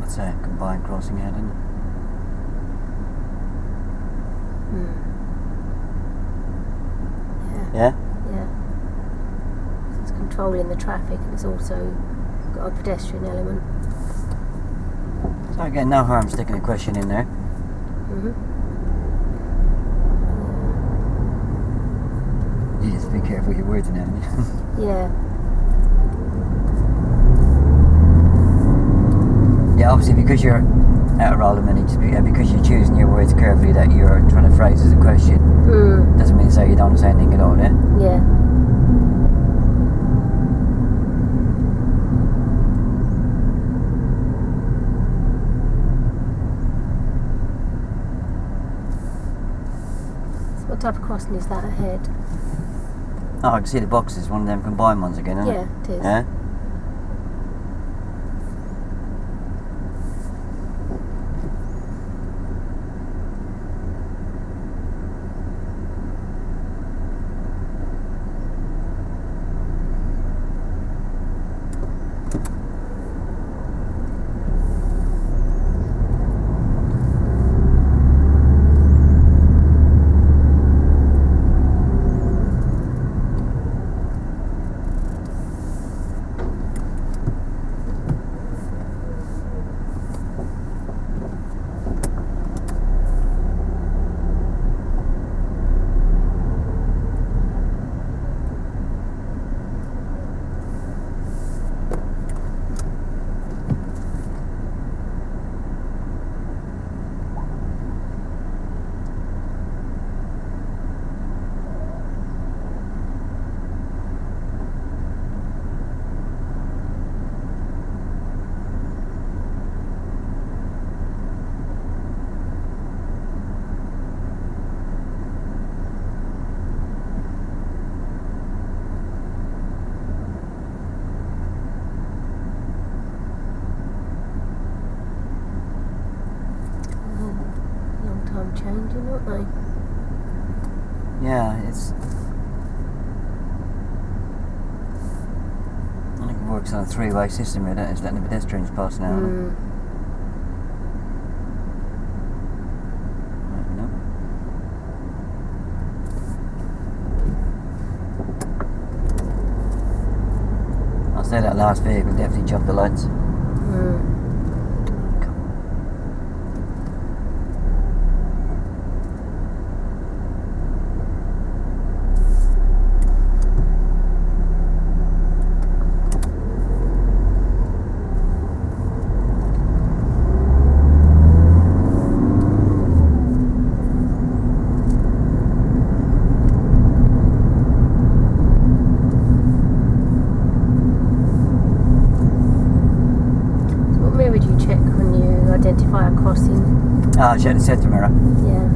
It's a combined crossing here, isn't it? Yeah? Yeah. So it's controlling the traffic, and it's also got a pedestrian element. So again, no harm sticking a question in there. You just be careful with your words now. Yeah. Yeah, obviously because you're out of roll a minute, because you're choosing your words carefully, that you're trying to phrase as a question, doesn't mean to say you don't say anything at all, yeah? Yeah. So what type of crossing is that ahead? Oh, I can see the boxes, one of them combined ones again, isn't it? Yeah, it is. Yeah? Changing, aren't they? Yeah, it's... I think it works on a three-way system, isn't it? It's letting the pedestrians pass now. I'll say that last vehicle definitely jumped the lights. Identify a crossing. Oh, check the centre mirror. Yeah.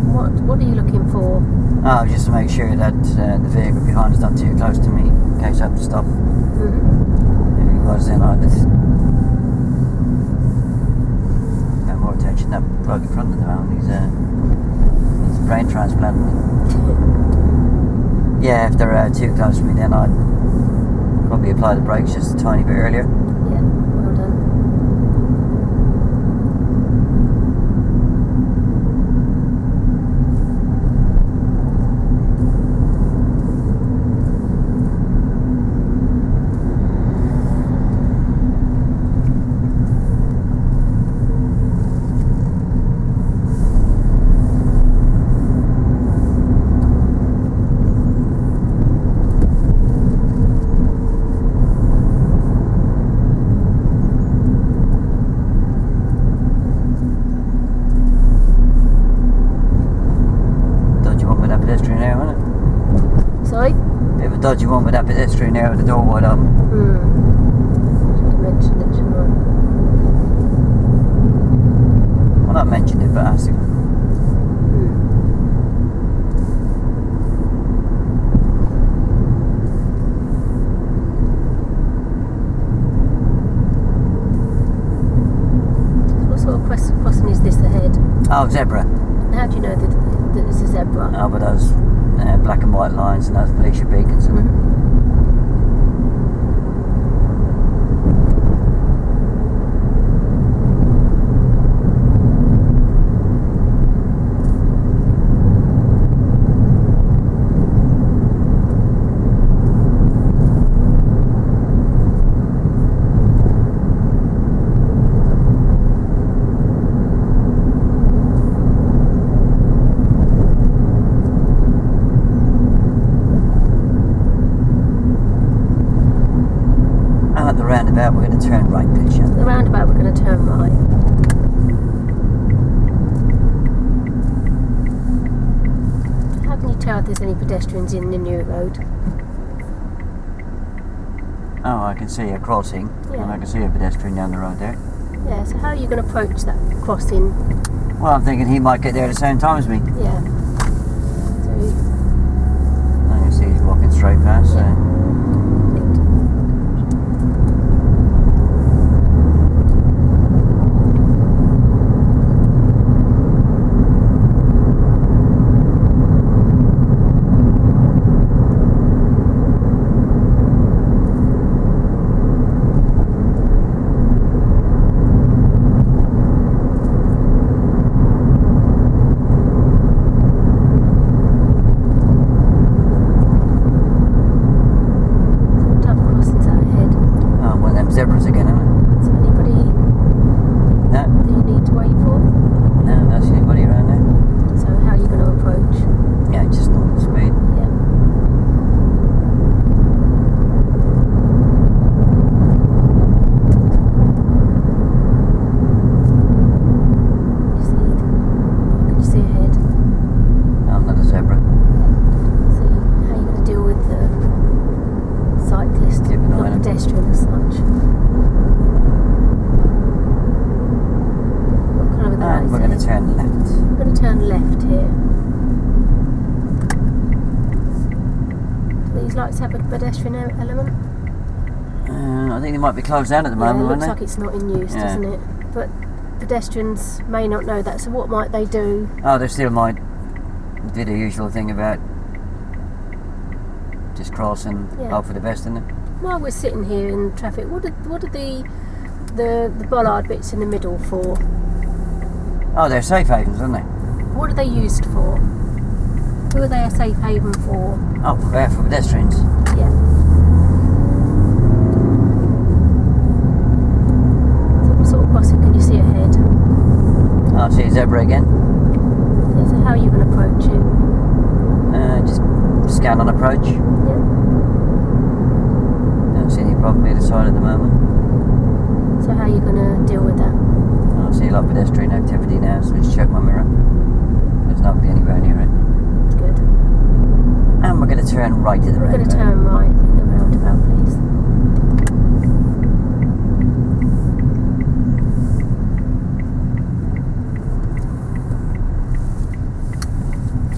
What are you looking for? Oh, just to make sure that the vehicle behind is not too close to me, in case I have to stop. If he was, then I'd pay more attention to that bloke in front of the van. He's a brain transplant. Yeah, if they're too close to me, then I'd probably apply the brakes just a tiny bit earlier. Yeah, well done. Dodgy one with that pedestrian there with the door wide open. Should have mentioned it, shouldn't I? Well, not mentioned it, but asked him. What sort of crossing is this ahead? Oh, zebra. How do you know that it's a zebra? Oh, but those black and white lines and those police beacons and there's any pedestrians in the new road. Oh, I can see a crossing, Yeah. and I can see a pedestrian down the road there. Yeah, so how are you going to approach that crossing? Well, I'm thinking he might get there at the same time as me. Yeah. So, I can see he's walking straight past. Yeah. Zebras again, isn't it? Is there anybody No. that you need to wait for? No, don't see anybody around there. So how are you going to approach? Yeah, just normal speed. Yeah. Can you see ahead? No, I'm not a zebra. See how you're going to deal with the cyclist, Keep an eye not on him. pedestrian as such. What kind of a And we're going to turn left. We're going to turn left here. Do these lights have a pedestrian element? I think they might be closed down at the moment, it aren't looks they? like it's not in use, Yeah. doesn't it? But pedestrians may not know that, so what might they do? Oh, they still might do the usual thing about just cross and Yeah. hope for the best, isn't it? While we're sitting here in traffic, what are the bollard bits in the middle for? Oh, they're safe havens, aren't they? What are they used for? Who are they a safe haven for? Oh, for pedestrians. Yeah. So what sort of crossing can you see ahead? Oh, I see a zebra again. Yeah, so how are you going to approach it? Just scan on approach. Yeah. Don't see any problem either side at the moment. So how are you going to deal with that? I see a lot of pedestrian activity now, so just check my mirror. There's nobody anywhere near it. Good. And we're going to turn right at the We're going roundabout. to turn right in the roundabout, please.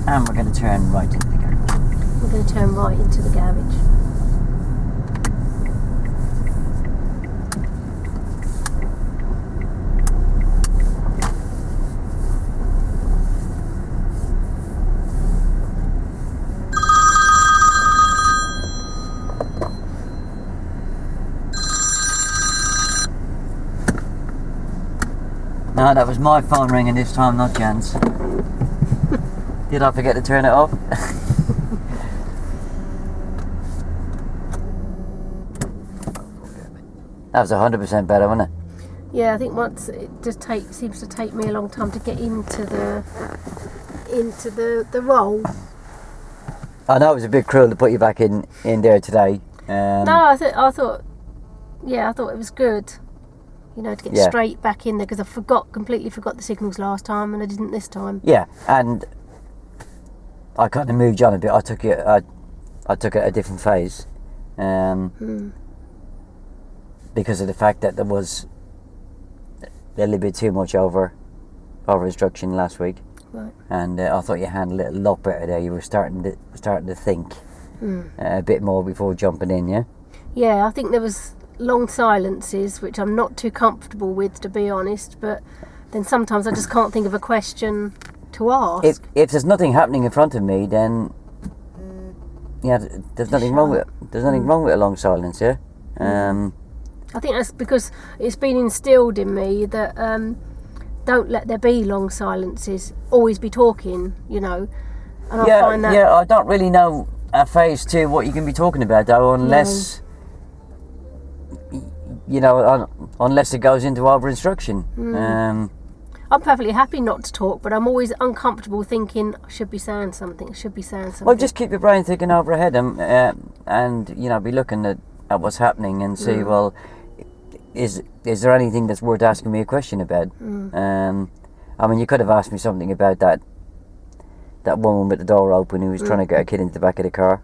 And we're going to turn right into the garage. We're going to turn right into the garage. No, that was my phone ringing this time, not Jan's. Did I forget to turn it off? That was 100% better, wasn't it? Yeah, I think once it just seems to take me a long time to get into the role. I know it was a bit cruel to put you back in there today. No, I thought it was good. You know, to get Yeah. straight back in there because I completely forgot the signals last time and I didn't this time. Yeah, and I kind of moved on a bit. I took it at a different phase, because of the fact that there was a little bit too much over instruction last week, Right. and I thought you handled it a lot better there. You were starting to think a bit more before jumping in, yeah. Yeah, I think there was long silences, which I'm not too comfortable with, to be honest. But then sometimes I just can't think of a question to ask. If there's nothing happening in front of me, then yeah, there's nothing wrong with a long silence, yeah. I think that's because it's been instilled in me that don't let there be long silences. Always be talking, you know. And I find that. Yeah, I don't really know a phase two what you can be talking about though, unless you know, unless it goes into over instruction. I'm perfectly happy not to talk, but I'm always uncomfortable thinking I should be saying something. Well, just keep your brain thinking over ahead, and you know, be looking at what's happening and see. Well, is there anything that's worth asking me a question about? I mean, you could have asked me something about that, that woman with the door open who was trying to get a kid into the back of the car.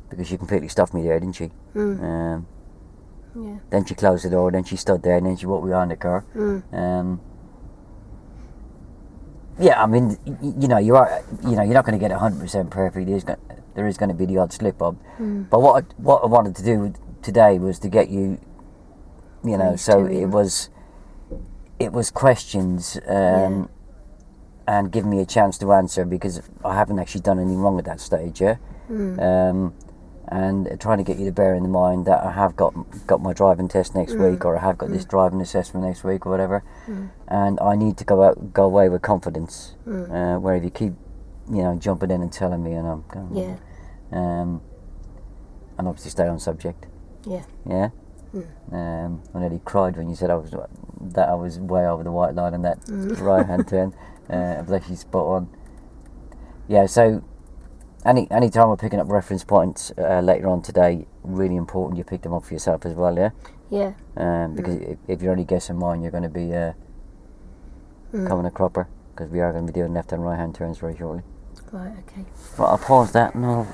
Because she completely stuffed me there, didn't she? Yeah. Then she closed the door, then she stood there, and then she walked behind the car. Yeah, I mean, you know, you're not going to get 100% perfect. There is going to be the odd slip up. But what I wanted to do today was to get you, you know, so it was questions and give me a chance to answer, because I haven't actually done anything wrong at that stage, yeah. And trying to get you to bear in mind that I have got my driving test next week, or I have got this driving assessment next week, or whatever, and I need to go away with confidence. Where if you keep, you know, jumping in and telling me, and I'm going, and obviously stay on subject. I nearly cried when you said I was way over the white line on that right hand turn. I was actually spot on. Yeah, so. Any time we're picking up reference points later on today, really important you pick them up for yourself as well, yeah? Yeah. Because if you're only guessing mine, you're going to be coming a cropper, because we are going to be doing left and right hand turns very shortly. Right, okay. Right, I'll pause that and I'll